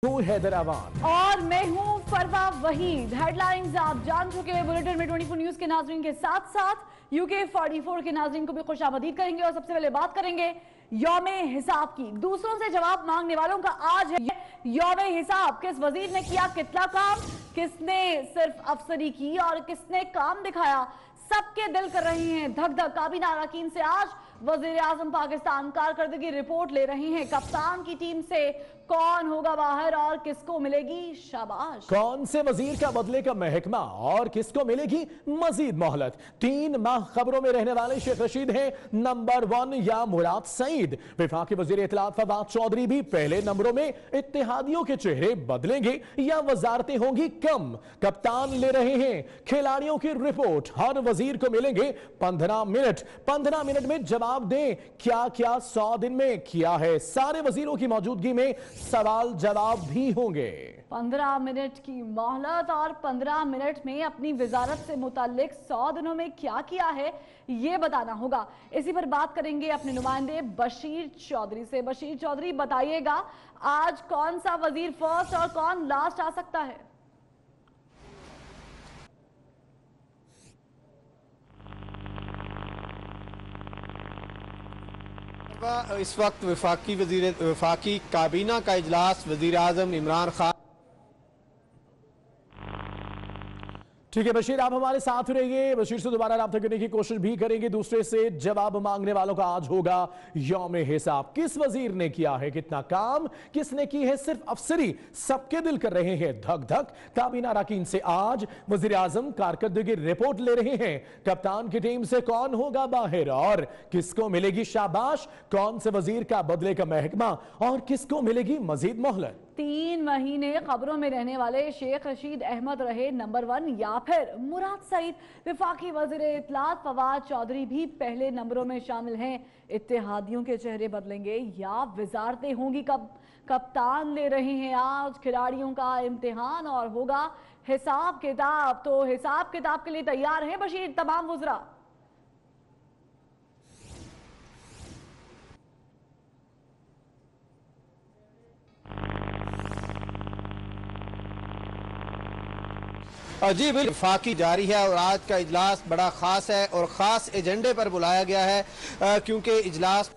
हूँ हैदराबाद और मैं हूं फरवा वहीद। हेडलाइंस आप जान चुके हैं। बुलेटिन में 24 न्यूज के नाजरीन के साथ साथ यूके 44 के नाजरीन को भी खुशामदीद करेंगे और सबसे पहले बात करेंगे यौमे हिसाब की। दूसरों से जवाब मांगने वालों का आज है यौमे हिसाब। किस वजीर ने किया कितना काम, किसने सिर्फ अफसरी की और किसने काम दिखाया, सबके दिल कर रहे हैं धक धक। काबीना अरकान से आज वजीर आजम पाकिस्तान कारकर्दगी रिपोर्ट ले रहे हैं। कप्तान की टीम से कौन होगा बाहर और किसको मिलेगी शाबाश। कौन से वजीर का बदले का महकमा और किसको मिलेगी मजीद मोहलत। 3 माह खबरों में रहने वाले शेख रशीद हैं नंबर 1 या मुराद सईद। वफाकी वजीर इत्तलात फवाद चौधरी भी पहले नंबरों में। इत्तेहादियों के चेहरे बदलेंगे या वजारतें होंगी कम। कप्तान ले रहे हैं खिलाड़ियों की रिपोर्ट। हर वजीर को मिलेंगे 15 मिनट। 15 मिनट में जवाब दें क्या क्या 100 दिन में किया है। सारे वजीरों की मौजूदगी में सवाल जवाब भी होंगे। 15 मिनट की मोहलत और 15 मिनट में अपनी वजारत से मुतालिक 100 दिनों में क्या किया है ये बताना होगा। इसी पर बात करेंगे अपने नुमाइंदे बशीर चौधरी से। बशीर चौधरी बताइएगा आज कौन सा वजीर फर्स्ट और कौन लास्ट आ सकता है। इस वक्त वफाकी काबीना का इजलास वजीर आजम इमरान खान। ठीक है बशीर, आप हमारे साथ रहिए। बशीर से दोबारा राब्ता करने की कोशिश भी करेंगे। दूसरे से जवाब मांगने वालों का आज होगा यौमे हिसाब। किस वजीर ने किया है कितना काम, किसने की है सिर्फ अफसरी, सबके दिल कर रहे हैं धक धक। काबीना अरकान से आज वजीर आजम कारकर्दगी रिपोर्ट ले रहे हैं। कप्तान की टीम से कौन होगा बाहर और किसको मिलेगी शाबाश। कौन से वजीर का बदले का महकमा और किसको मिलेगी मजीद मोहलत। 3 महीने खबरों में रहने वाले शेख रशीद अहमद रहे नंबर 1 या फिर मुराद सईद। वफाकी वजीर इत्तलात फवाद चौधरी भी पहले नंबरों में शामिल हैं। इत्तेहादियों के चेहरे बदलेंगे या वजारतें होंगी कब। कप्तान ले रहे हैं आज खिलाड़ियों का इम्तिहान और होगा हिसाब किताब। तो हिसाब किताब के लिए तैयार हैं बशीर तमाम वज़रा। जी बिल्कुल, वफाकी जारी है और आज का इजलास बड़ा खास है और ख़ास एजेंडे पर बुलाया गया है क्योंकि इजलास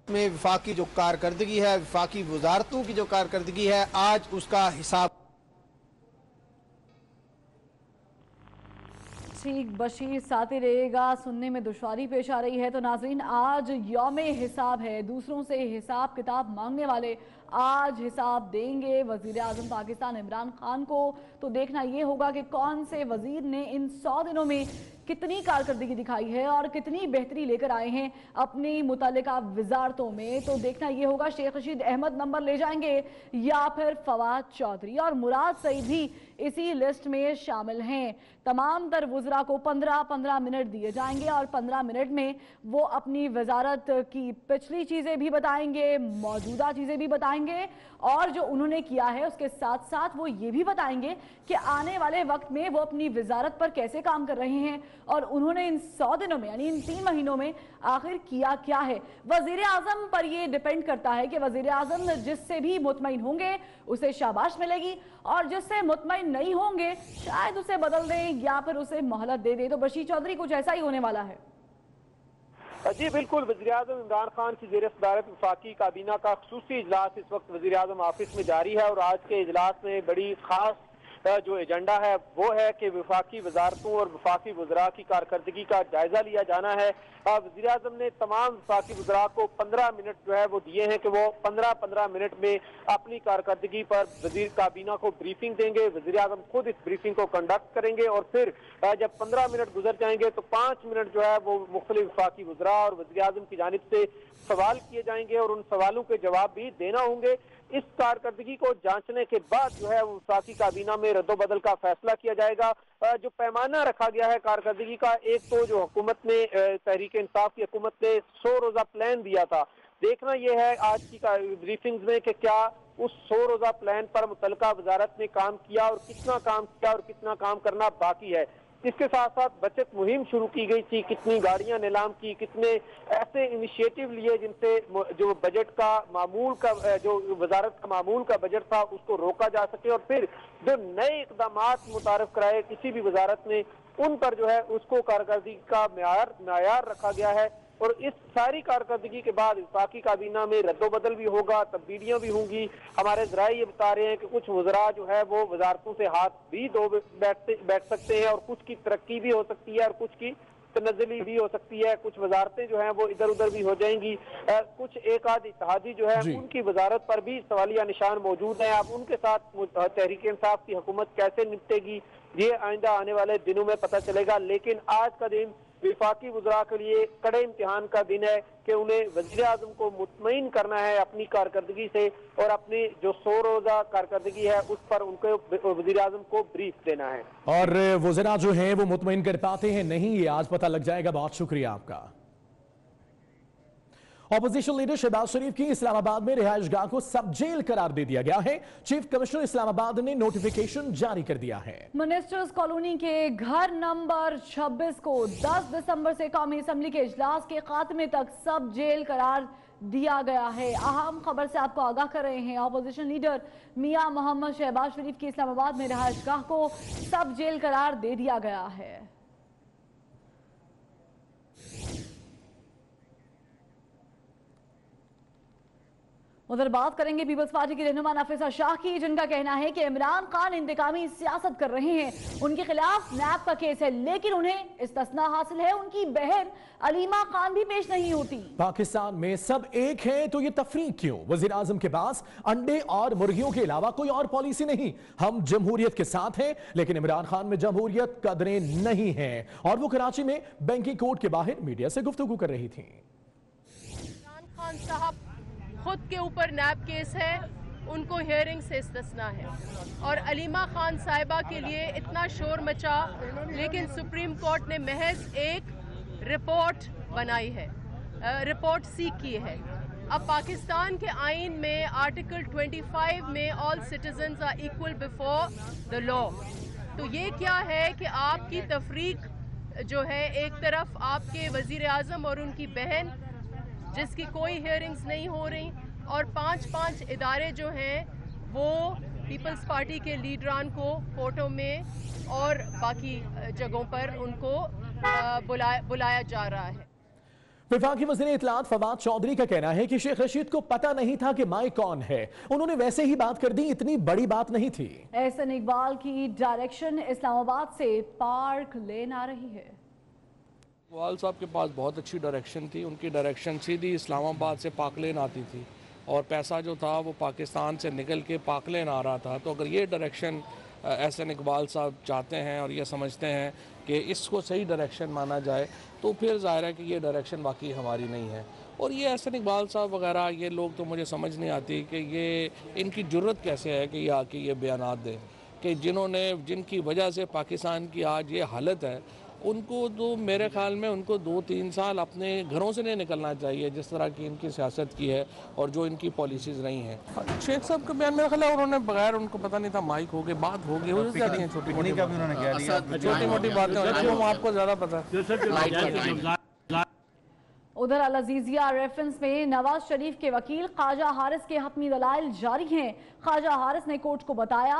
में वफाकी जो कारकर्दगी है, वफाकी वजारतों की जो कारकर्दगी है, आज उसका हिसाब। ठीक बशीर साथ ही रहेगा। सुनने में दुश्वारी पेश आ रही है तो नाजरीन आज यौमे हिसाब है। दूसरों से हिसाब किताब मांगने वाले आज हिसाब देंगे वजीर आजम पाकिस्तान इमरान खान को। तो देखना यह होगा कि कौन से वजीर ने इन 100 दिनों में कितनी कारकर्दगी दिखाई है और कितनी बेहतरी लेकर आए हैं अपनी मुतल्लिका वजारतों में। तो देखना यह होगा शेख रशीद अहमद नंबर ले जाएंगे या फिर फवाद चौधरी और मुराद सईद भी इसी लिस्ट में शामिल हैं। तमाम तर वज़रा को 15-15 मिनट दिए जाएंगे और 15 मिनट में वो अपनी वजारत की पिछली चीज़ें भी बताएंगे, मौजूदा चीज़ें भी बताएंगे और जो उन्होंने किया है उसके साथ साथ वो ये भी बताएंगे कि आने वाले वक्त में वो अपनी वजारत पर कैसे काम कर रहे हैं और उन्होंने इन 100 दिनों में यानी इन 3 महीनों में आखिर किया क्या है। वजीर आजम पर यह डिपेंड करता है कि वजीर आजम जिससे भी मुतमईन होंगे उसे शाबाश मिलेगी और जिससे मुतमईन नहीं होंगे शायद उसे बदल दें या फिर उसे मोहलत दे दें। तो बशीर चौधरी कुछ ऐसा ही होने वाला है। जी बिल्कुल, वज़ीर आज़म इमरान खान की ज़ेर सदारत वफाकी काबीना का खुसूसी इजलास इस वक्त वज़ीर आज़म ऑफिस में जारी है और आज के इजलास में बड़ी खास जो एजेंडा है वो है कि वफाकी वजारतों और वफाकी वज़रा की कारकर्दगी का जायजा लिया जाना है। वज़ीर आज़म ने तमाम वफाकी वज़रा को 15 मिनट जो है वो दिए हैं कि वो 15-15 मिनट में अपनी कारकर्दगी पर वज़ीर काबीना को ब्रीफिंग देंगे। वज़ीर आज़म खुद इस ब्रीफिंग को कंडक्ट करेंगे और फिर जब 15 मिनट गुजर जाएंगे तो 5 मिनट जो है वो मुख्तलिफ वफाकी वज़रा और वज़ीर आज़म की जानिब से सवाल किए जाएंगे और उन सवालों के जवाब भी देना होंगे। इस कारकर्दगी को जांचने के बाद जो है वफाकी काबीना में रद्दोबदल का फैसला किया जाएगा। जो पैमाना रखा गया है कारकर्दगी का, एक तो जो हुकूमत ने तहरीक इंसाफ की हुकूमत ने 100 रोजा प्लान दिया था। देखना यह है आज की ब्रीफिंग में कि क्या उस 100 रोजा प्लान पर मुतल्लिका वजारत ने काम किया और कितना काम किया और कितना काम करना बाकी है। इसके साथ साथ बचत मुहिम शुरू की गई थी, कितनी गाड़ियां नीलाम की, कितने ऐसे इनिशिएटिव लिए जिनसे जो बजट का मामूल का जो वजारत का मामूल का बजट था उसको रोका जा सके, और फिर जो नए इकदाम मुतारफ कराए किसी भी वजारत ने उन पर जो है उसको कारकर्दगी का म्यार रखा गया है। और इस सारी कारकर्दगी के बाद वफाकी काबीना में रद्दोबदल भी होगा, तब्दीलियां भी होंगी। हमारे ज़राए ये बता रहे हैं कि कुछ वज़रा जो है वो वजारतों से हाथ भी धो बैठ सकते हैं, और कुछ की तरक्की भी हो सकती है और कुछ की तनज़्ज़ुली भी हो सकती है। कुछ वजारतें जो हैं वो इधर उधर भी हो जाएंगी। कुछ एक आध इत्तेहादी जो है उनकी वजारत पर भी सवालिया निशान मौजूद है। अब उनके साथ तहरीक इंसाफ की हुकूमत कैसे निपटेगी ये आइंदा आने वाले दिनों में पता चलेगा। लेकिन आज का दिन विफाकी वज़रा के लिए कड़े इम्तिहान का दिन है कि उन्हें वज़ीर आज़म को मुतमईन करना है अपनी कारकर्दगी से, और अपनी जो 100 रोज़ा कारकर्दगी है उस पर उनको वज़ीर आज़म को ब्रीफ देना है। और वज़रा जो हैं वो मुतमईन कर पाते हैं नहीं, ये आज पता लग जाएगा। बहुत शुक्रिया आपका। ऑपोजिशन लीडर शहबाज शरीफ की इस्लामाबाद में रिहाइशगाह को सब जेल करार दे दिया गया है। चीफ कमिश्नर इस्लामाबाद ने नोटिफिकेशन जारी कर दिया है। मिनिस्टर्स कॉलोनी के घर नंबर 26 को 10 दिसंबर से कौमी असम्बली के इजलास के खात्मे तक सब जेल करार दिया गया है। अहम खबर से आपको आगाह कर रहे हैं। ऑपोजिशन लीडर मियां मोहम्मद शहबाज शरीफ की इस्लामाबाद में रिहाइशगाह को सब जेल करार दे दिया गया है। उधर बात करेंगे पीपल्स पार्टी के रहनुमा नफीसा शाह की, जिनका कहना है कि इमरान खान इंतकामी सियासत कर रहे हैं। उनके खिलाफ नैब का केस है, लेकिन उन्हें इस्तिस्ना हासिल है, उनकी बहन अलीमा खान भी पेश नहीं होती। पाकिस्तान में सब एक है तो ये तफरीक क्यों? वजीर आजम के पास अंडे और मुर्गियों के अलावा कोई और पॉलिसी नहीं। हम जमहूरियत के साथ हैं, लेकिन इमरान खान में जमहूरियत कदरें नहीं है। और वो कराची में बैंकिंग कोर्ट के बाहर मीडिया से गुफ्तगू कर रही थी। इमरान खान साहब खुद के ऊपर नैब केस है, उनको हियरिंग से इस्तिस्ना है, और अलीमा खान साहिबा के लिए इतना शोर मचा, लेकिन सुप्रीम कोर्ट ने महज एक रिपोर्ट बनाई है, रिपोर्ट सीख की है। अब पाकिस्तान के आइन में आर्टिकल 25 में all citizens are equal before the law. तो ये क्या है कि आपकी तफरीक जो है, एक तरफ आपके वजीर आजम और उनकी बहन जिसकी कोई हियरिंग्स नहीं हो रही, और 5 इदारे जो हैं वो पीपल्स पार्टी के लीडरान को कोर्टों में और बाकी जगहों पर उनको बुलाया जा रहा है। वफाकी वज़ीर इत्तलात फवाद चौधरी का कहना है कि शेख रशीद को पता नहीं था कि माई कौन है, उन्होंने वैसे ही बात कर दी, इतनी बड़ी बात नहीं थी। एहसन इकबाल की डायरेक्शन इस्लामाबाद से पार्क लेन आ रही है। वाल साहब के पास बहुत अच्छी डायरेक्शन थी, उनकी डायरेक्शन सीधी इस्लामाबाद से पाकलेन आती थी, और पैसा जो था वो पाकिस्तान से निकल के पाकलेन आ रहा था। तो अगर ये डायरेक्शन एहसन इकबाल साहब चाहते हैं और ये समझते हैं कि इसको सही डायरेक्शन माना जाए, तो फिर ज़ाहिर है कि ये डायरेक्शन वाकई हमारी नहीं है। और ये एहसन इकबाल साहब वगैरह ये लोग तो मुझे समझ नहीं आती कि ये इनकी जुर्रत कैसे है कि ये आके ये बयानात दें कि जिनकी वजह से पाकिस्तान की आज ये हालत है, उनको तो मेरे ख्याल में उनको 2-3 साल अपने घरों से नहीं निकलना चाहिए, जिस तरह की इनकी सियासत की है और जो इनकी पॉलिसीज़ रही हैं। शेख साहब का बयान मेरा ख्याल है उन्होंने बगैर उनको पता नहीं था माइक हो गई, बात हो गई, हो जाती है छोटी मोटी बातें, आपको ज़्यादा पता है। उधर अल अजीजिया रेफरेंस में नवाज शरीफ के वकील ख्वाजा हारिस के हतमी दलाइल जारी हैं। ख्वाजा हारिस ने कोर्ट को बताया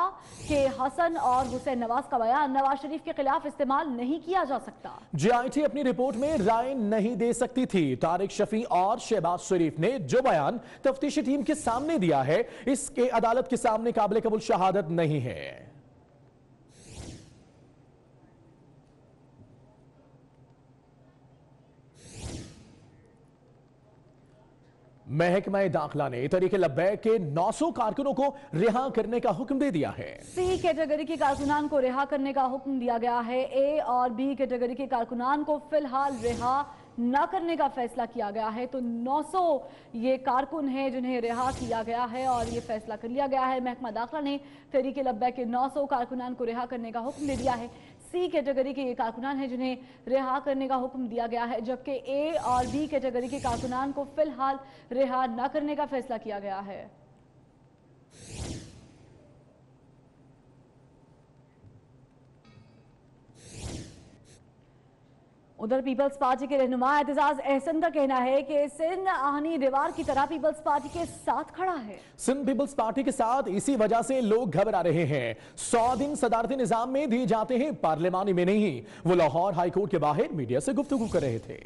कि हसन और हुसैन नवाज का बयान नवाज शरीफ के खिलाफ इस्तेमाल नहीं किया जा सकता। JIT अपनी रिपोर्ट में राय नहीं दे सकती थी। तारिक शफी और शहबाज शरीफ ने जो बयान तफ्तीशी टीम के सामने दिया है, इसके अदालत के सामने काबिल कबूल शहादत नहीं है। महकमा दाखिला ने तरीके लब्बैक के 900 कारकुनों को रिहा करने का हुक्म दे दिया है। C कैटेगरी के कारकुनान को रिहा करने का हुक्म दिया गया है। A और B कैटेगरी के कारकुनान को फिलहाल रिहा न करने का फैसला किया गया है। तो 900 ये कारकुन हैं जिन्हें रिहा किया गया है और ये फैसला कर लिया गया है। महकमा दाखिला ने तरीके लब्बैक के 900 कारकुनान को रिहा करने का हुक्म दे दिया है। C कैटेगरी के ये कारकुनान हैं जिन्हें रिहा करने का हुक्म दिया गया है, जबकि A और B कैटेगरी के कारकुनान को फिलहाल रिहा न करने का फैसला किया गया है। उधर पीपल्स पार्टी के रहनुमा एतजाज एहसन का कहना है कि सिंध आहनी दीवार की तरह पीपल्स पार्टी के साथ खड़ा है। सिंध पीपल्स पार्टी के साथ इसी वजह से लोग घबरा रहे हैं। 100 दिन सदारती निजाम में दिए जाते हैं, पार्लिमानी में नहीं। वो लाहौर हाईकोर्ट के बाहर मीडिया से गुफ्तगू कर रहे थे।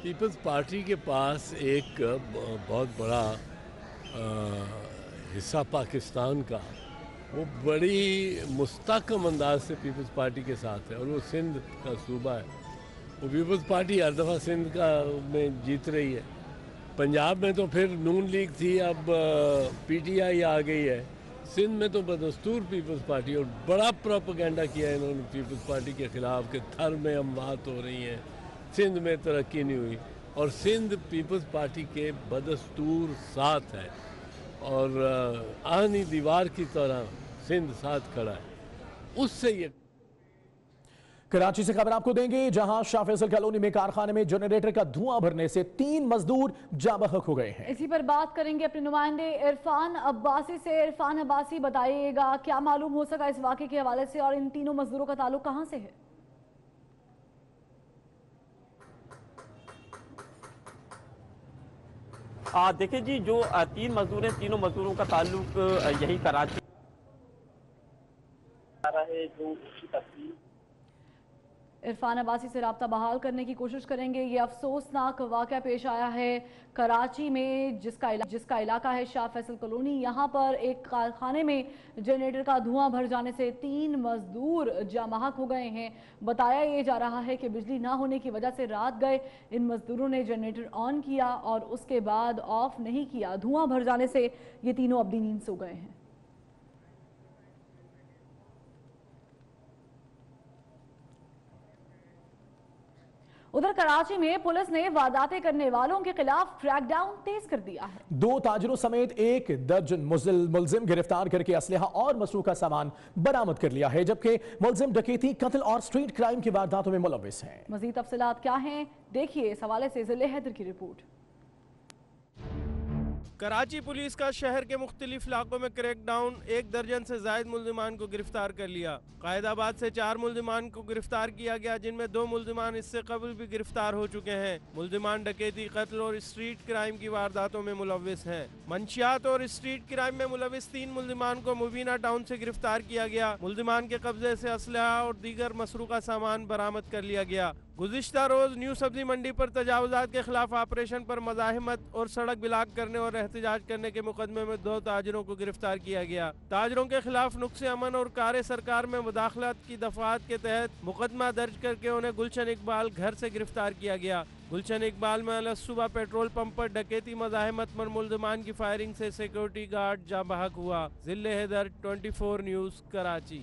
पीपल्स पार्टी के पास एक बहुत बड़ा हिस्सा पाकिस्तान का वो बड़ी मुस्तहकम अंदाज से पीपल्स पार्टी के साथ है और वो सिंध का सूबा है। वो पीपल्स पार्टी हर दफ़ा सिंध का में जीत रही है। पंजाब में तो फिर नून लीग थी, अब पीटीआई आ गई है। सिंध में तो बदस्तूर पीपल्स पार्टी, और बड़ा प्रोपेगेंडा किया इन्होंने पीपल्स पार्टी के ख़िलाफ़ कि थर में अमवात हो रही हैं, सिंध में तरक्की नहीं हुई। और सिंध पीपल्स पार्टी के बदस्तूर साथ है और आहनी दीवार की तरह सिंध साथ खड़ा है। उससे ये कराची से खबर आपको देंगे, जहां शाह फैसल कॉलोनी में कारखाने में जनरेटर का धुआं भरने से 3 मजदूर जाबहक हो गए हैं। इसी पर बात करेंगे अपने नुमाइंदे इरफान अब्बासी से। इरफान अब्बासी, बताइएगा क्या मालूम हो सका इस वाक़े के हवाले से और इन तीनों मजदूरों का ताल्लुक कहां से है? देखिए जी, जो 3 मजदूर हैं, तीनों मजदूरों का ताल्लुक यही कराची है। जो उसकी तस्वीर इरफान अब्बासी से राब्ता बहाल करने की कोशिश करेंगे। ये अफसोसनाक वाक़या पेश आया है कराची में, जिसका इलाका है शाह फैसल कॉलोनी। यहाँ पर एक कारखाने में जनरेटर का धुआं भर जाने से 3 मजदूर जामहक हो गए हैं। बताया ये जा रहा है कि बिजली ना होने की वजह से रात गए इन मजदूरों ने जनरेटर ऑन किया और उसके बाद ऑफ नहीं किया। धुआं भर जाने से ये तीनों अपनी नींद सो गए हैं। उधर कराची में पुलिस ने वारदातें करने वालों के खिलाफ क्रैकडाउन तेज कर दिया है। 2 ताजिरों समेत 1 दर्जन मुलजिम गिरफ्तार करके असलहा और मसरूका सामान बरामद कर लिया है, जबकि मुलजिम डकैती, कत्ल और स्ट्रीट क्राइम की वारदातों में मुलव्विस हैं। मजीद तफसीलात क्या हैं, देखिए इस हवाले से जिले हैदर की रिपोर्ट। कराची पुलिस का शहर के मुख्तलिफ इलाकों में क्रैकडाउन, 1 दर्जन से जायद मुल्जिमान को गिरफ्तार कर लिया। कायदाबाद से 4 मुल्जिमान को गिरफ्तार किया गया, जिनमें 2 मुल्जिमान इससे कबल भी गिरफ्तार हो चुके हैं। मुल्जिमान डकैती, कत्ल और स्ट्रीट क्राइम की वारदातों में मुलव्विस हैं। मंशियात और स्ट्रीट क्राइम में मुलव्विस 3 मुल्जिमान को मुबीना टाउन से गिरफ्तार किया गया। मुल्जिमान के कब्जे से असलहा और दीगर मसरूका सामान बरामद कर लिया गया। गुज़िश्ता रोज न्यू सब्जी मंडी पर तजावुज़ात के खिलाफ ऑपरेशन पर मज़ाहिमत और सड़क ब्लॉक करने और एहतजाज करने के मुकदमे में 2 ताजिरों को गिरफ्तार किया गया। ताजिरों के खिलाफ नुक्से अमन और कार सरकार में मुदाखलत की दफात के तहत मुकदमा दर्ज करके उन्हें गुलशन इकबाल घर से गिरफ्तार किया गया। गुलशन इकबाल में सुबह पेट्रोल पंप पर डकैती, मज़ाहिमत पर मुल्जिमान की फायरिंग से सिक्योरिटी गार्ड जाबहक हुआ। जिले हैदर, 24 न्यूज़, कराची।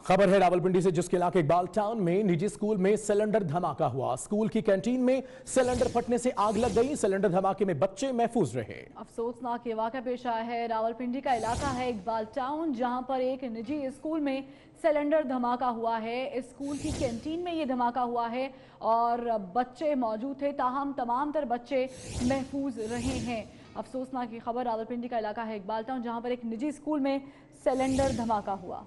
खबर है रावलपिंडी से, जिसके इलाके इकबाल टाउन में निजी स्कूल में सिलेंडर धमाका हुआ। स्कूल की कैंटीन में सिलेंडर फटने से आग लग गई। सिलेंडर धमाके में बच्चे महफूज रहे। अफसोसनाक ये वाक़या पेश आया है रावलपिंडी का इलाका है इकबाल टाउन, जहां पर एक निजी स्कूल में सिलेंडर धमाका हुआ है। इस स्कूल की कैंटीन में ये धमाका हुआ है और बच्चे मौजूद थे, ताहम तमाम तर बच्चे महफूज रहे हैं। अफसोसनाक ये खबर रावलपिंडी का इलाका है इकबाल टाउन, जहां पर एक निजी स्कूल में सिलेंडर धमाका हुआ।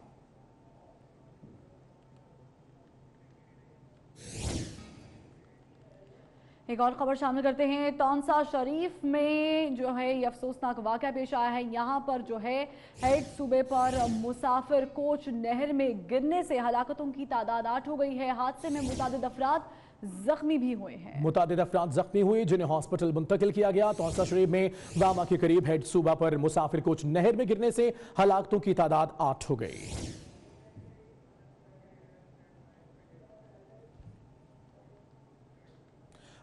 एक और खबर शामिल करते हैं। तौंसा शरीफ में जो है ये अफसोसनाक वाक़या पेश आया है। यहाँ पर जो है हेड सूबे पर मुसाफिर कोच नहर में गिरने से हलाकतों की तादाद 8 हो गई है। हादसे में मुतादिद अफराद जख्मी भी हुए हैं। मुतादिद अफराद जख्मी हुए, जिन्हें हॉस्पिटल मुंतकिल किया गया। तौंसा शरीफ में वामा के करीब हेड सूबा पर मुसाफिर कोच नहर में गिरने से हलाकतों की तादाद 8 हो गई।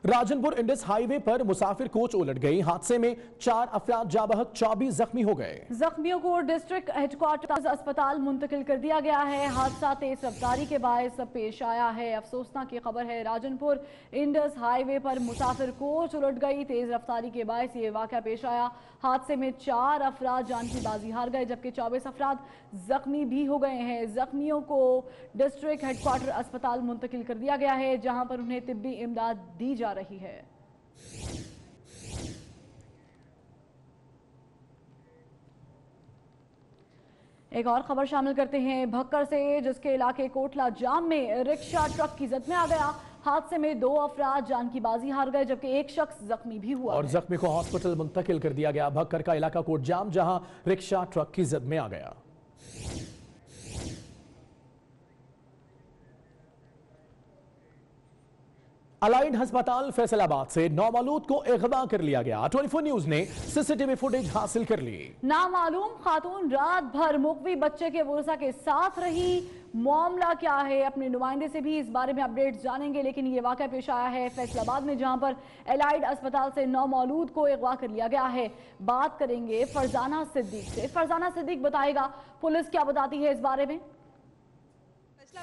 राजनपुर इंडस हाईवे पर मुसाफिर कोच उलट गई। हादसे में 4 अफराद जाबहक, 24 जख्मी हो गए। जख्मियों को डिस्ट्रिक्ट हेडक्वार्टर अस्पताल मुंतकिल कर दिया गया है। हादसा तेज रफ्तारी के बायस पेश आया है। अफसोसनाक की खबर है, राजनपुर इंडस हाईवे पर मुसाफिर कोच उलट गई। तेज रफ्तारी के बायस ये वाक़या पेश आया। हादसे में 4 अफराद जान की बाजी हार गए, जबकि 24 अफराद जख्मी भी हो गए हैं। जख्मियों को डिस्ट्रिक्ट हेडक्वार्टर अस्पताल मुंतकिल कर दिया गया है, जहां पर उन्हें तिब्बी इमदाद दी जा रही है। एक और खबर शामिल करते हैं भक्कर से, जिसके इलाके कोटला जाम में रिक्शा ट्रक की जद में आ गया। हादसे में 2 अफराद जान की बाजी हार गए, जबकि एक शख्स जख्मी भी हुआ और जख्मी को हॉस्पिटल मुंतकिल कर दिया गया। भक्कर का इलाका कोट जाम, जहां रिक्शा ट्रक की जद में आ गया। अलाइड अस्पताल फैसलाबाद से नौमालूद को अगवा कर लिया गया। 24 न्यूज ने सीसीटीवी फुटेज हासिल कर ली। नामालूम खातून रात भर मुकवी बच्चे के वरसा के साथ रही। मामला क्या है, अपने नुमाइंदे से भी इस बारे में अपडेट जानेंगे, लेकिन ये वाकया पेश आया है फैसलाबाद में, जहां पर एलाइड अस्पताल से नौमौलूद को अगवा कर लिया गया है। बात करेंगे फरजाना सिद्दीक से। फरजाना सिद्दीक बताएगा पुलिस क्या बताती है इस बारे में।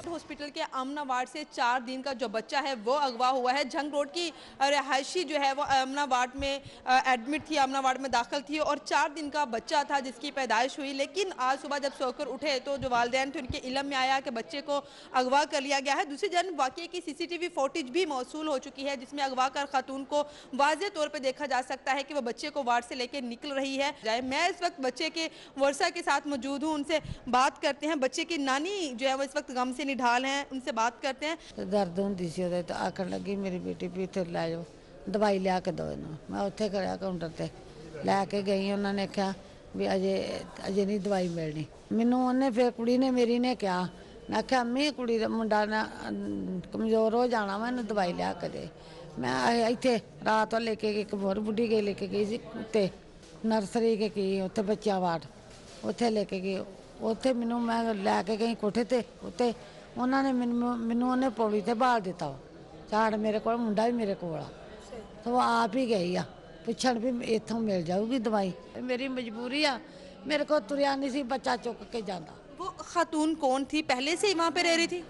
हॉस्पिटल के आमना वार्ड से 4 दिन का जो बच्चा है वो अगवा हुआ है। झंग रोड की रहायशी जो है वो आमना वार्ड में एडमिट थी, आमना वार्ड में दाखिल थी और 4 दिन का बच्चा था जिसकी पैदाइश हुई। लेकिन आज सुबह जब सोकर उठे तो जो वालिदैन थे उनके इल्म में आया कि बच्चे को अगवा कर लिया गया है। दूसरी जानब वाक़े की सीसीटीवी फुटेज भी मौसूल हो चुकी है, जिसमें अगवा कर खातून को वाज़ेह तौर पर देखा जा सकता है कि वह बच्चे को वार्ड से लेकर निकल रही है। मैं इस वक्त बच्चे के वर्षा के साथ मौजूद हूँ, उनसे बात करते हैं। बच्चे की नानी जो है वो इस वक्त गम से निढाल हैं, उनसे बात करते हैं। तो दर्द होंदी सी ओदे, तो आखन लगी मेरी बेटी भी इत्थे लै जाओ, दवाई लिया के दो इन्हूं। मैं उत्थे खड़िया काउंटर ते लैके गई, उन्होंने आख्या भी अजे नहीं दवाई मिलनी। मैनू उन्हें फिर कुड़ी ने मेरी ने कहा, मैं आख्या अम्मी कुड़ी दा मुंडा ना कमज़ोर हो जाना, मैं इन्हूं दवाई लिया के दे। मैं इत्थे रात लेके एक होर बुढ़ी गई लेके गई सी उत्ते नर्सरी के की उत्थे बच्चा वार्ड उत्थे लेके गई। उत्थे मैनू मैं लैके गई कोठे ते उत्ते उन्होंने मैनू उन्हें पौड़ी ते बाल दिता। झाड़ मेरे को मुंडा भी मेरे को, तो वो आप ही गई आ पुछण भी इत्थों मिल जाऊगी दवाई। मेरी मजबूरी आ, मेरे को तुरिया नहीं सी बच्चा चुक के जाता। वो खातून कौन थी, पहले से ही वहाँ पे रह रही थी?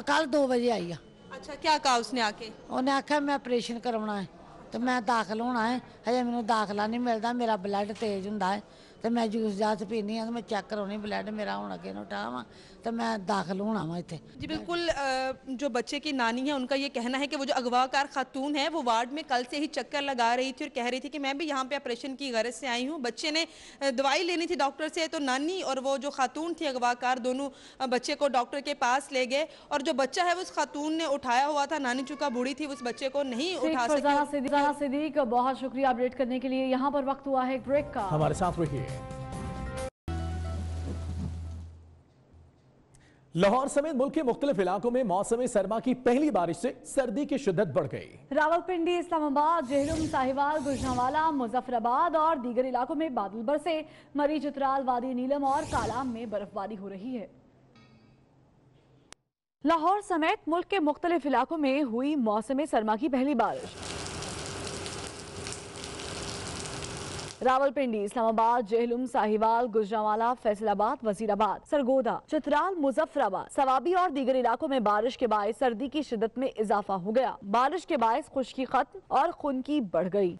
कल 2 बजे आई आ। अच्छा, क्या कहा उसने आके? उन्हें आख्या मैं ऑपरेशन करवाना है, तो मैं दाखिल होना है, हजे मैनू दाखिला नहीं मिलता, मेरा ब्लड तेज होंदा है, तो मैं जूस जास पीनी है, तो मैं चेक करानी ब्लड मेरा हूँ अगे उठावा, तो मैं दाखिल होना वा इत्थे। जी बिल्कुल, जो बच्चे की नानी है उनका ये कहना है कि वो जो अगवाकार खातून है वो वार्ड में कल से ही चक्कर लगा रही थी और कह रही थी कि मैं भी यहाँ पे ऑपरेशन की गरज से आई हूँ। बच्चे ने दवाई लेनी थी डॉक्टर से, तो नानी और वो जो खातून थी अगवाकार दोनों बच्चे को डॉक्टर के पास ले गए और जो बच्चा है उस खातून ने उठाया हुआ था। नानी चूंकि बूढ़ी थी उस बच्चे को नहीं उठा सकी। सिद्दीक, बहुत शुक्रिया अपडेट करने के लिए। यहाँ पर वक्त हुआ है ब्रेक का, हमारे साथ रहिए। लाहौर समेत मुल्क के मुख्तलिफ इलाकों में मौसम सरमा की पहली बारिश से सर्दी की शिद्दत बढ़ गई। रावलपिंडी, इस्लामाबाद, जेहलम, साहिवाल, गुजरांवाला, मुजफ्फराबाद और दीगर इलाकों में बादल बरसे। मरी, चित्राल, वादी नीलम और कालाम में बर्फबारी हो रही है। लाहौर समेत मुल्क के मुख्तलिफ इलाकों में हुई मौसम सरमा की पहली बारिश। रावलपिंडी, इस्लामाबाद, जेहलम, साहिवाल, गुजरांवाला, फैसलाबाद, वजीराबाद, सरगोदा, चित्राल, मुजफ्फराबाद, सवाबी और दीगर इलाकों में बारिश के बायस सर्दी की शिद्दत में इजाफा हो गया। बारिश के बायस खुश्की खत्म और खुनकी बढ़ गई।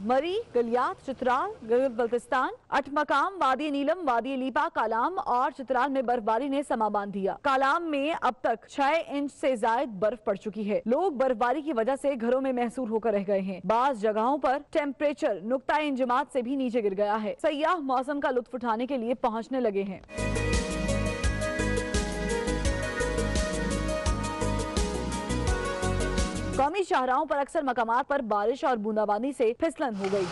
मरी, गलियात, चित्राल, बल्तिस्तान, अठमकाम, वादी नीलम, वादी लीपा, कालाम और चित्राल में बर्फबारी ने समा बांध दिया। कालाम में अब तक 6 इंच से ज्यादा बर्फ पड़ चुकी है। लोग बर्फबारी की वजह से घरों में महसूर होकर रह गए हैं। बाज़ जगहों पर टेम्परेचर नुक्ताए इंजमात से भी नीचे गिर गया है। सयाह मौसम का लुत्फ उठाने के लिए पहुँचने लगे हैं। कौमी शाहराहों पर अक्सर मकामात पर बारिश और बूंदाबांदी से फिसलन हो गई,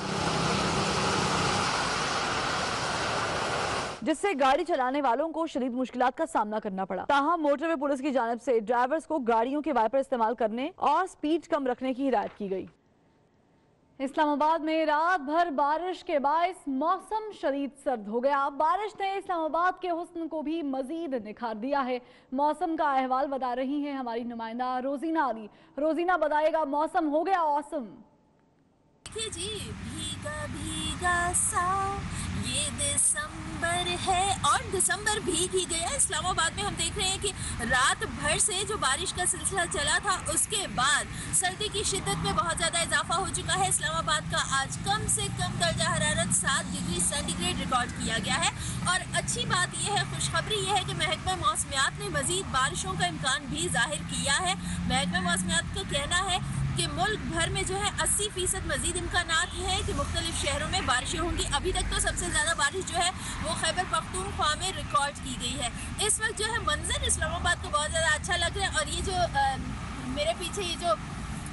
जिससे गाड़ी चलाने वालों को शदीद मुश्किलात का सामना करना पड़ा। ताहम मोटरवे पुलिस की जानिब से ड्राइवर्स को गाड़ियों के वाइपर इस्तेमाल करने और स्पीड कम रखने की हिदायत की गई। इस्लामाबाद में रात भर बारिश के बायस मौसम शदीद सर्द हो गया। बारिश ने इस्लामाबाद के हुस्न को भी मजीद निखार दिया है। मौसम का अहवाल बता रही हैं हमारी नुमाइंदा रोजीना अली। रोजीना, बताएगा मौसम हो गया औसम? जी, भीगा भीगा सा ये दिसंबर है और दिसंबर भीग ही गया। इस्लामाबाद में हम देख रहे हैं कि रात भर से जो बारिश का सिलसिला चला था उसके बाद सर्दी की शिद्दत में बहुत ज़्यादा इजाफा हो चुका है। इस्लामाबाद का आज कम से कम दर्जा हरारत 7 डिग्री सेंटीग्रेड रिकॉर्ड किया गया है। और अच्छी बात यह है, खुशखबरी यह है कि महकमा मौसमियात ने मजीद बारिशों का इम्कान भी जाहिर किया है। महकमा मौसमियात का कहना है कि मुल्क भर में जो है 80% मजीद इम्कानात है कि मुख्तलिफ शहरों में बारिशें होंगी। अभी तक तो सबसे ज़्यादा बारिश जो है वो खैबर पख्तूनख्वा में रिकॉर्ड की गई है। इस वक्त जो है मंजर इस्लामाबाद को बहुत ज़्यादा अच्छा लग रहा है। और ये जो मेरे पीछे ये जो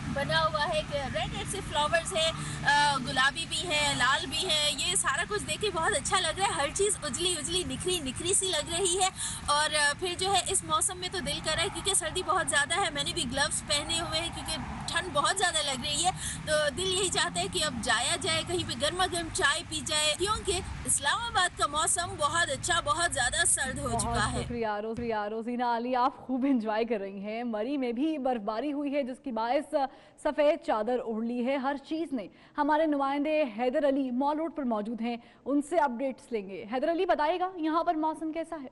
बना हुआ है कि रेड रेड से फ्लावर्स है, गुलाबी भी है, लाल भी है, ये सारा कुछ देख के बहुत अच्छा लग रहा है। हर चीज़ उजली उजली निखरी निखरी सी लग रही है। और फिर जो है इस मौसम में तो दिल कर रहा है, क्योंकि सर्दी बहुत ज़्यादा है, मैंने भी ग्लव्स पहने हुए हैं क्योंकि ठंड बहुत ज़्यादा लग रही है। तो दिल यही चाहता है कि अब जाया जाए कहीं पे, गर्मा गर्म चाय पी जाए, क्योंकि इस्लामाबाद का मौसम बहुत अच्छा, बहुत ज़्यादा सर्द हो चुका है। शुक्रिया रोजीना अली, आप खूब इंजॉय कर रही हैं। मरी में भी बर्फबारी हुई है जिसकी बायस सफ़ेद चादर ओढ़ ली है हर चीज़ ने। हमारे नुमाइंदे हैदर अली मॉल रोड पर मौजूद हैं, उनसे अपडेट्स लेंगे। हैदर अली बताइएगा यहाँ पर मौसम कैसा है?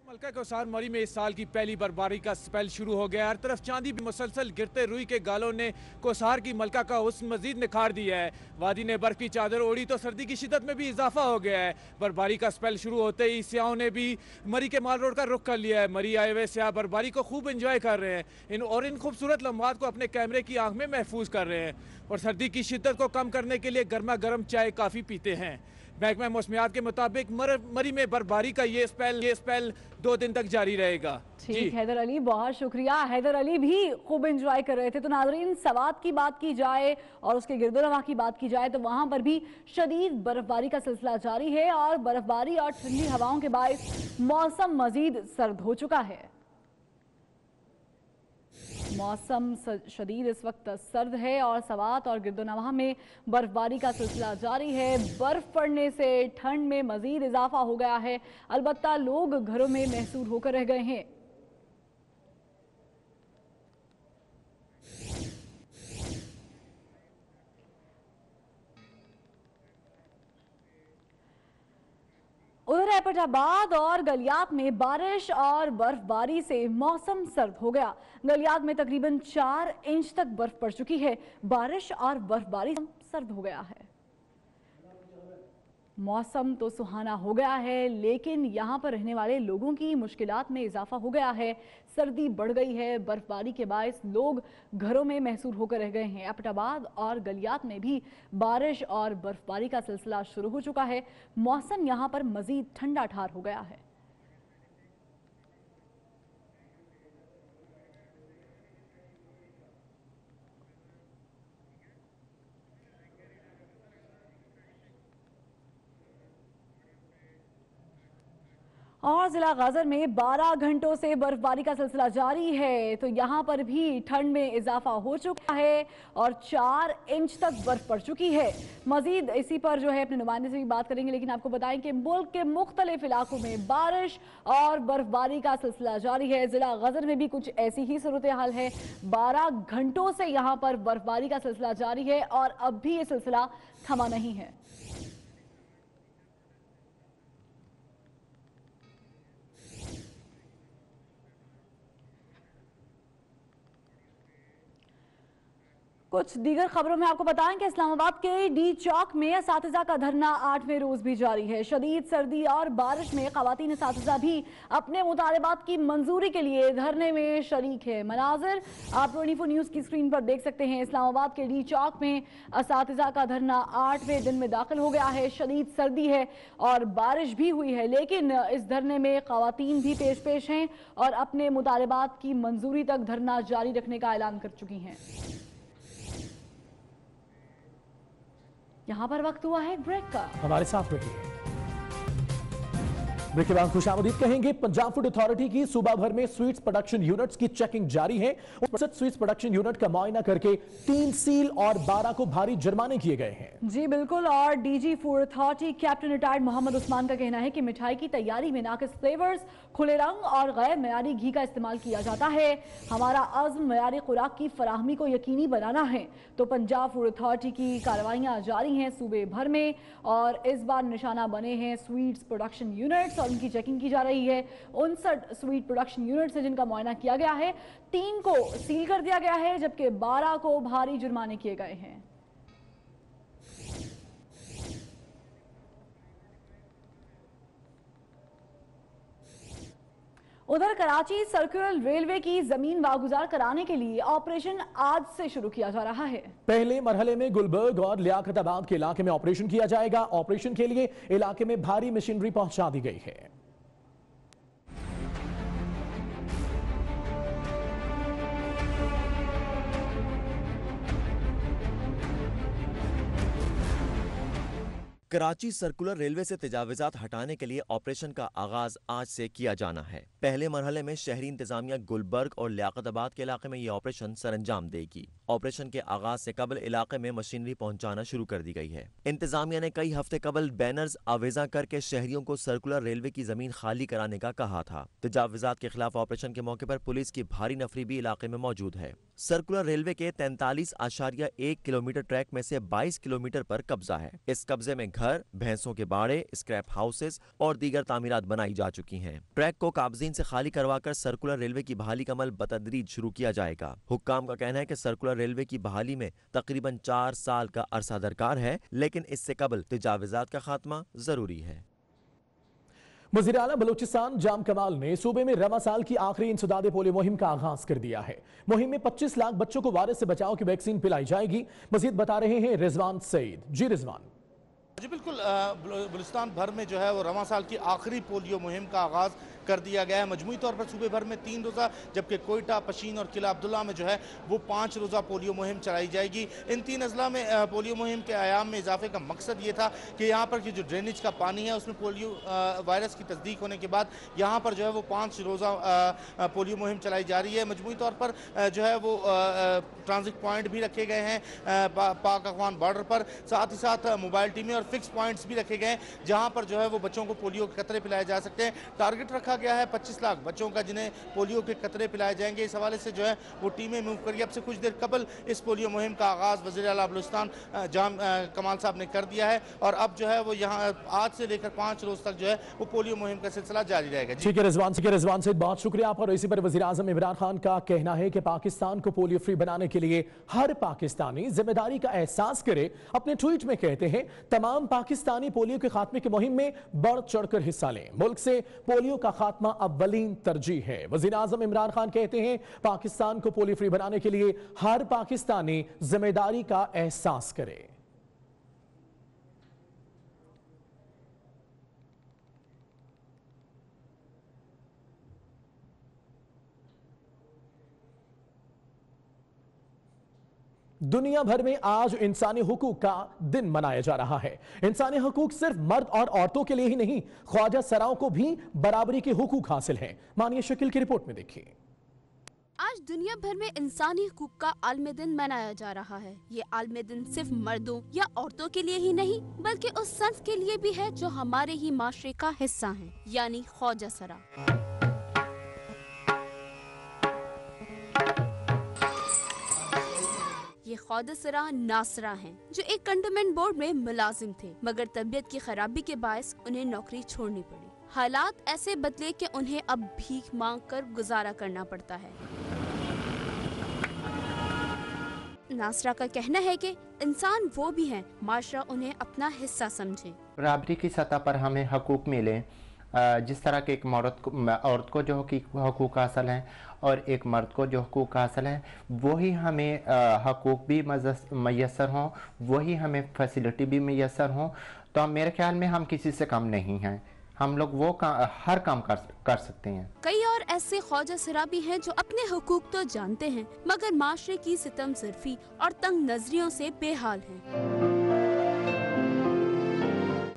मलका कोसार मरी में इस साल की पहली बर्फबारी का स्पेल शुरू हो गया। हर तरफ चांदी भी मुसलसल गिरते रुई के गालों ने कोसार की मलका का हुस्न मजीद निखार दिया है। वादी ने बर्फ की चादर ओढ़ी तो सर्दी की शिद्दत में भी इजाफा हो गया है। बर्फबारी का स्पेल शुरू होते ही सियाहों ने भी मरी के माल रोड का रुख कर लिया है। मरी आए हुए सियाह बर्फबारी को खूब एंजॉय कर रहे हैं इन खूबसूरत लम्हात को अपने कैमरे की आंख में महफूज कर रहे हैं और सर्दी की शिद्दत को कम करने के लिए गर्मा गर्म चाय काफ़ी पीते हैं। महकमा मौसमियात के मुताबिक मरी में बर्फबारी का ये स्पेल 2 दिन तक जारी रहेगा। ठीक, हैदर अली बहुत शुक्रिया। हैदर अली भी खूब एंजॉय कर रहे थे। तो नाज़रीन, सवात की बात की जाए और उसके गिरदोनवा की बात की जाए तो वहाँ पर भी शदीद बर्फबारी का सिलसिला जारी है और बर्फबारी और ठंडी हवाओं के बायस मौसम मजीद सर्द हो चुका है। मौसम शदीद इस वक्त सर्द है और सवात और गिरदोनवाह में बर्फबारी का सिलसिला जारी है। बर्फ पड़ने से ठंड में मजीद इजाफा हो गया है। अलबत्ता लोग घरों में महसूर होकर रह गए हैं। उधर एबटाबाद और गलियात में बारिश और बर्फबारी से मौसम सर्द हो गया। गलियात में तकरीबन 4 इंच तक बर्फ पड़ चुकी है। बारिश और बर्फबारी सर्द हो गया है। मौसम तो सुहाना हो गया है, लेकिन यहाँ पर रहने वाले लोगों की मुश्किलात में इजाफा हो गया है। सर्दी बढ़ गई है। बर्फबारी के बायस लोग घरों में महसूर होकर रह गए हैं। एबटाबाद और गलियात में भी बारिश और बर्फबारी का सिलसिला शुरू हो चुका है। मौसम यहाँ पर मजीद ठंडा ठार हो गया है। और जिला गाजर में 12 घंटों से बर्फबारी का सिलसिला जारी है, तो यहाँ पर भी ठंड में इजाफा हो चुका है और 4 इंच तक बर्फ पड़ चुकी है। मजीद इसी पर जो है अपने नुमाइंदे से भी बात करेंगे, लेकिन आपको बताएं कि मुल्क के मुख्तलिफ इलाकों में बारिश और बर्फबारी का सिलसिला जारी है। जिला गाजर में भी कुछ ऐसी ही सूरत हाल है। 12 घंटों से यहाँ पर बर्फबारी का सिलसिला जारी है और अब भी ये सिलसिला थमा नहीं है। कुछ दीगर खबरों में आपको बताएं कि इस्लामाबाद के डी चौक में असातिज़ा का धरना 8वें रोज भी जारी है। शदीद सर्दी और बारिश में ख़वातीन असातिज़ा भी अपने मुतालबात की मंजूरी के लिए धरने में शरीक है। मनाजिर आप 24 न्यूज़ की स्क्रीन पर देख सकते हैं। इस्लामाबाद के डी चौक में असातिज़ा का धरना 8वें दिन में दाखिल हो गया है। शदीद सर्दी है और बारिश भी हुई है, लेकिन इस धरने में ख़वातीन भी पेश हैं और अपने मुतालबात की मंजूरी तक धरना जारी रखने का ऐलान कर चुकी हैं। यहाँ पर वक्त हुआ है ब्रेक का। हमारे साथ रहिए। ब्रेक के बाद खुशामदीद कहेंगे। पंजाब फूड अथॉरिटी की सूबा भर में स्वीट्स प्रोडक्शन यूनिट्स की चेकिंग जारी है। 65 स्वीट्स प्रोडक्शन यूनिट का मुआयना करके 3 सील और 12 को भारी जुर्माने किए गए हैं। जी बिल्कुल। और DG food authority captain retired Mohammad Usman का कहना है कि मिठाई की तैयारी में नाकिस फ्लेवर्स, खुले रंग और गैर मयारी घी का इस्तेमाल किया जाता है। हमारा अज़्म मयारी खुराक की फराहमी को यकीनी बनाना है। तो पंजाब फूड अथॉरिटी की कार्रवाइयाँ जारी हैं सूबे भर में और इस बार निशाना बने हैं स्वीट्स प्रोडक्शन यूनिट्स और उनकी चेकिंग की जा रही है। 59 स्वीट प्रोडक्शन यूनिट्स है जिनका मुआयना किया गया है। 3 को सील कर दिया गया है जबकि 12 को भारी जुर्माने किए गए हैं। उधर कराची सर्कुलर रेलवे की जमीन वागुजार कराने के लिए ऑपरेशन आज से शुरू किया जा रहा है। पहले मरहले में गुलबर्ग और लियाकताबाद के इलाके में ऑपरेशन किया जाएगा। ऑपरेशन के लिए इलाके में भारी मशीनरी पहुंचा दी गई है। कराची सर्कुलर रेलवे से तजावुजात हटाने के लिए ऑपरेशन का आगाज आज से किया जाना है। पहले मरहले में शहरी इंतजामिया गुलबर्ग और लियाकताबाद के इलाके में यह ऑपरेशन सरअंजाम देगी। ऑपरेशन के आगाज से कबल इलाके में मशीनरी पहुंचाना शुरू कर दी गई है। इंतजामिया ने कई हफ्ते कबल बैनर्स आवेजा करके शहरियों को सर्कुलर रेलवे की जमीन खाली कराने का कहा था। तजावुजात के खिलाफ ऑपरेशन के मौके पर पुलिस की भारी नफरी भी इलाके में मौजूद है। सर्कुलर रेलवे के 43.1 किलोमीटर ट्रैक में से 22 किलोमीटर पर कब्जा है। इस कब्जे में घर, भैंसों के बाड़े, स्क्रैप हाउसेस और दीगर तामीरात बनाई जा चुकी हैं। ट्रैक को काबजीन से खाली करवाकर सर्कुलर रेलवे की बहाली का अमल बतदरीज शुरू किया जाएगा। हुक्काम का कहना है कि सर्कुलर रेलवे की बहाली में तकरीबन 4 साल का अरसा दरकार है, लेकिन इससे कबल तजावुजात का खात्मा जरूरी है। वज़ीर आला बलूचिस्तान जाम कमाल ने सूबे में रवा साल की आखिरी इंसदादे पोलियो मुहिम का आगाज कर दिया है। मुहिम में 25 लाख बच्चों को वायरस से बचाव की वैक्सीन पिलाई जाएगी। मजीद बता रहे हैं रिजवान सईद। जी रिजवान। जी बिल्कुल, बलूचिस्तान भर में जो है वो रवां साल की आखिरी पोलियो मुहिम का आगाज़ कर दिया गया है। मजमूई तौर पर सूबे भर में 3 रोज़ा, जबकि कोयटा, पशीन और किला अब्दुल्ला में जो है वो 5 रोज़ा पोलियो मुहिम चलाई जाएगी। इन 3 अजला में पोलियो मुहिम के आयाम में इजाफे का मकसद ये था कि यहाँ पर की जो ड्रेनेज का पानी है उसमें पोलियो वायरस की तस्दीक होने के बाद यहाँ पर जो है वो 5 रोज़ा पोलियो मुहिम चलाई जा रही है। मजमूई तौर पर जो है वो ट्रांजिट पॉइंट भी रखे गए हैं पाक अफगान बॉर्डर पर, साथ ही साथ मोबाइल टीमें और फिक्स पॉइंट्स भी रखे गए हैं जहाँ पर जो है वो बच्चों को पोलियो के कतरे पिलाए जा सकते हैं। टारगेट रखा गया है 25 लाख बच्चों का जिन्हें पोलियो के कतरे पिलाए जाएंगे। इस हवाले से जो है वो टीमें मूव करिए। अब से कुछ देर कबल इस पोलियो मुहिम का आगाज़ वज़ीर आला बलूचिस्तान जाम कमाल साहब ने कर दिया है और अब जो है वो यहाँ आज से लेकर 5 रोज तक जो है वो पोलियो मुहिम का सिलसिला जारी रहेगा। ठीक है रिजवान से बहुत शुक्रिया आपका। इसी पर वज़ीर आज़म इमरान खान का कहना है कि पाकिस्तान को पोलियो फ्री बनाने के लिए हर पाकिस्तानी जिम्मेदारी का एहसास करे। अपने ट्वीट में कहते हैं तमाम पाकिस्तानी पोलियो के खात्मे की मुहिम में बढ़ चढ़कर हिस्सा लें। मुल्क से पोलियो का खात्मा अव्वलीन तरजीह है। वज़ीर आज़म इमरान खान कहते हैं पाकिस्तान को पोलियो फ्री बनाने के लिए हर पाकिस्तानी जिम्मेदारी का एहसास करे। दुनिया भर में आज इंसानी हुकूक का दिन मनाया जा रहा है। इंसानी हुकूक सिर्फ मर्द और औरतों के लिए ही नहीं, ख्वाजा सराओं को भी बराबरी के हुकूक हासिल हैं। मानिए शकील की रिपोर्ट में देखिए। आज दुनिया भर में इंसानी हुकूक का आलमी दिन मनाया जा रहा है। ये आलमी दिन सिर्फ मर्दों या औरतों के लिए ही नहीं बल्कि उस सन्फ के लिए भी है जो हमारे ही माशरे का हिस्सा है, यानी ख्वाजा सरा। ये ख्वाजा सरा नासरा हैं, जो एक कंटोनमेंट बोर्ड में मुलाजिम थे, मगर तबीयत की खराबी के बायस उन्हें नौकरी छोड़नी पड़ी। हालात ऐसे बदले कि उन्हें अब भीख मांग कर गुजारा करना पड़ता है। नासरा का कहना है कि इंसान वो भी हैं, माशरा उन्हें अपना हिस्सा समझे। बराबरी की सतह पर हमें हकूक मिले, जिस तरह के एक औरत को जो हकूक हासिल हैं और एक मर्द को जो हकूक हासिल हैं, वही हमें हकूक भी मैसर हों, वही हमें फैसिलिटी भी मैसर हों। तो मेरे ख्याल में हम किसी से कम नहीं हैं। हम लोग वो हर काम कर सकते हैं। कई और ऐसे ख्वाजा सरा भी हैं जो अपने हुकूक तो जानते हैं मगर माशरे की सितम ज़र्फ़ी और तंग नजरियों से बेहाल हैं।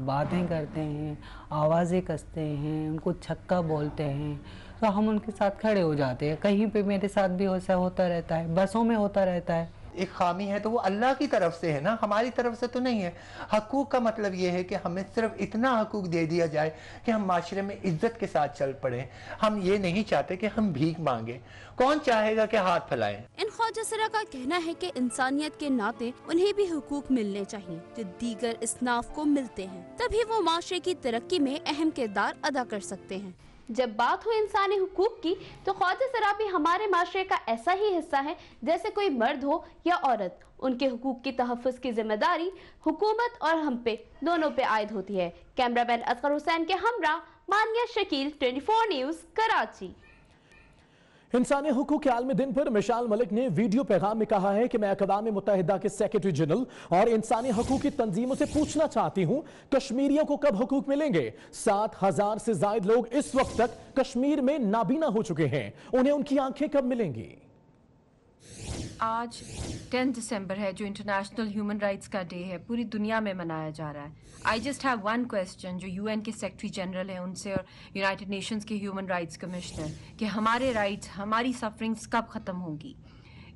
बातें करते हैं, आवाज़ें कसते हैं, उनको छक्का बोलते हैं, तो हम उनके साथ खड़े हो जाते हैं। कहीं पे मेरे साथ भी ऐसा होता रहता है, बसों में होता रहता है। एक खामी है तो वो अल्लाह की तरफ से है ना, हमारी तरफ से तो नहीं है। हकूक का मतलब ये है कि हमें सिर्फ इतना हकूक दे दिया जाए कि हम माशरे में इज्जत के साथ चल पड़े। हम ये नहीं चाहते कि हम भीख मांगे। कौन चाहेगा कि हाथ फैलाएं? इन ख्वाजा सरा का कहना है कि इंसानियत के नाते उन्हें भी हुकूक मिलने चाहिए जो दीगर इसनाफ को मिलते हैं, तभी वो माशरे की तरक्की में अहम किरदार अदा कर सकते हैं। जब बात हुई इंसानी हुकूक की तो ख्वाजा सरा भी हमारे माशरे का ऐसा ही हिस्सा है जैसे कोई मर्द हो या औरत। उनके हुकूक की तहफ़्फ़ुज़ की जिम्मेदारी हुकूमत और हम पे दोनों पे आयद होती है। कैमरामैन असगर हुसैन के हमरा मानिया शकील, 24 न्यूज, कराची। इंसानी हुकूक के आलमी दिन पर मिशाल मलिक ने वीडियो पैगाम में कहा है कि मैं अक़वाम मुत्तहिदा के सेक्रेटरी जनरल और इंसानी हकूक की तंजीमों से पूछना चाहती हूं, कश्मीरियों को कब हकूक मिलेंगे? 7,000 से ज्यादा लोग इस वक्त तक कश्मीर में नाबीना हो चुके हैं, उन्हें उनकी आंखें कब मिलेंगी? आज 10 दिसंबर है, जो इंटरनेशनल ह्यूमन राइट्स का डे है, पूरी दुनिया में मनाया जा रहा है। I just have one question, जो यूएन के सेक्रेटरी जनरल हैं उनसे और यूनाइटेड नेशंस के ह्यूमन राइट्स कमिश्नर, कि हमारे राइट्स, हमारी सफरिंग्स कब ख़त्म होंगी?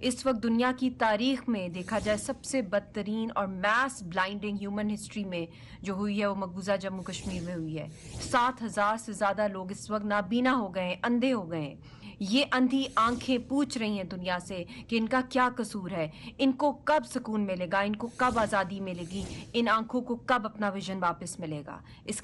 इस वक्त दुनिया की तारीख में देखा जाए सबसे बदतरीन और मैस ब्लाइंडिंग ह्यूमन हिस्ट्री में जो हुई है वो मकबूजा जम्मू कश्मीर में हुई है। 7,000 से ज़्यादा लोग इस वक्त नाबीना हो गए हैं, अंधे हो गए हैं। ये अंधी आंखें पूछ रही हैं दुनिया से कि इनका क्या कसूर है, इनको कब सुकून मिलेगा, इनको कब आज़ादी मिलेगी, इन आंखों को कब अपना विजन वापस मिलेगा। इस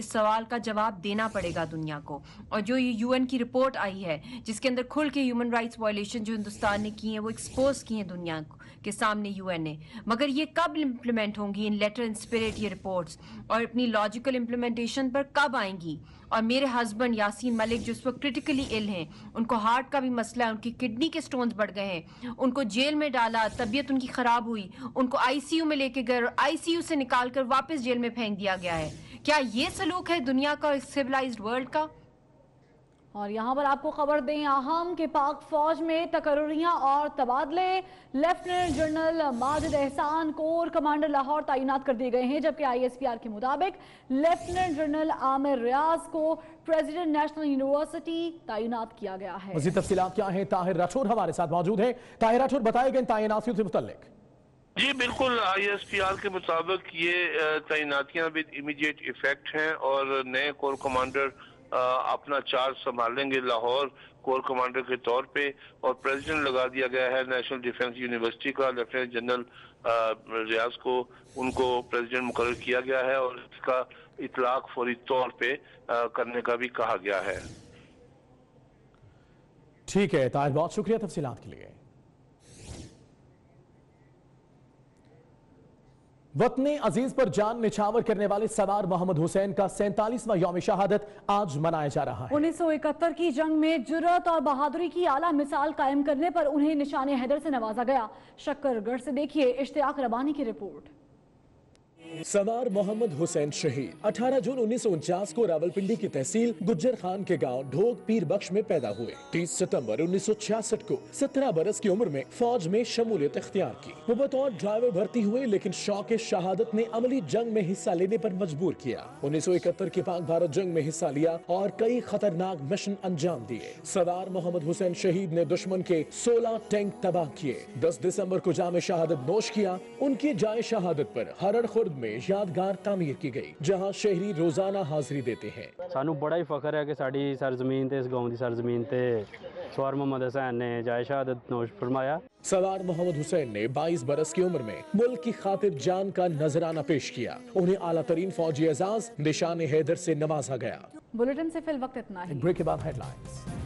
सवाल का जवाब देना पड़ेगा दुनिया को। और जो ये यूएन की रिपोर्ट आई है जिसके अंदर खुल के ह्यूमन राइट्स वायलेशन जो हिंदुस्तान ने की हैं वो एक्सपोज की हैं दुनिया के सामने यूएन ने, मगर ये कब इम्प्लीमेंट होंगी इन लेटर इन स्पिरिट ये रिपोर्ट्स, और अपनी लॉजिकल इम्प्लीमेंटेशन पर कब आएंगी? और मेरे हस्बैंड यासीन मलिक जो इस वक्त क्रिटिकली इल हैं, उनको हार्ट का भी मसला है, उनकी किडनी के स्टोन्स बढ़ गए हैं, उनको जेल में डाला, तबीयत उनकी ख़राब हुई, उनको आईसीयू में लेके गए और आईसीयू से निकाल कर वापस जेल में फेंक दिया गया है। क्या ये सलूक है दुनिया का, सिविलाइज्ड वर्ल्ड का? और यहाँ पर आपको खबर दें अहम कि पाक फौज में तकर्रियाँ और तबादले। लेफ्टिनेंट जनरल माजिद एहसान कोर कमांडर लाहौर तैनात कर दिए गए हैं, जबकि ISPR के मुताबिक लेफ्टिनेंट जनरल आमिर रियाज को प्रेसिडेंट नेशनल यूनिवर्सिटी तैनात किया गया है। मज़ीद तफसीलात क्या है, ताहिर राठौर हमारे साथ मौजूद है। ताहिर राठौर, बताए गए तैनातियों से मुतल्लिक। जी बिल्कुल, ISPR के मुताबिक ये तैनातियां विद इमीडिएट इफेक्ट हैं और नए कोर कमांडर अपना चार्ज संभालेंगे लाहौर कोर कमांडर के तौर पे, और प्रेसिडेंट लगा दिया गया है नेशनल डिफेंस यूनिवर्सिटी का। लेफ्टिनेंट जनरल रियाज को उनको प्रेसिडेंट मुकर्रर किया गया है और इसका इतलाक फौरी तौर पे करने का भी कहा गया है। ठीक है ताहिर, बहुत शुक्रिया तफसीलात के लिए। वतने अजीज पर जान निछावर करने वाले सवार मोहम्मद हुसैन का 47वां यौम शहादत आज मनाया जा रहा है। 1971 की जंग में जुर्रत और बहादुरी की आला मिसाल कायम करने पर उन्हें निशाने हैदर से नवाजा गया। शक्करगढ़ से देखिए इश्तियाक रबानी की रिपोर्ट। सवार मोहम्मद हुसैन शहीद 18 जून 1949 को रावलपिंडी की तहसील गुज्जर खान के गांव ढोक पीर बख्श में पैदा हुए। 30 सितंबर 1966 को 17 बरस की उम्र में फौज में शमूलियत इख्तियार की। वो बतौर ड्राइवर भर्ती हुए, लेकिन शौक शहादत ने अमली जंग में हिस्सा लेने पर मजबूर किया। 1971 की पाक भारत जंग में हिस्सा लिया और कई खतरनाक मिशन अंजाम दिए। सवार मोहम्मद हुसैन शहीद ने दुश्मन के 16 टैंक तबाह किए। 10 दिसंबर को जाम शहादत नोश किया। उनकी जाए शहादत पर हरड़ खुर्द में यादगार तामीर की गई, जहां शहरी रोजाना हाजिरी देते हैं। सानू बड़ा ही फखर है कि साडी सरजमीन ते इस गांव दी सरजमीन ते सवार मोहम्मद हुसैन ने जाए शहादत नोश फरमाया। सवार मोहम्मद हुसैन ने 22 बरस की उम्र में मुल्क की खातिर जान का नजराना पेश किया। उन्हें आला तरीन फौजी एजाज निशान हैदर से नवाजा गया। बुलेटिन से फिल वक्त इतना ही। ब्रेक के बाद हेडलाइंस।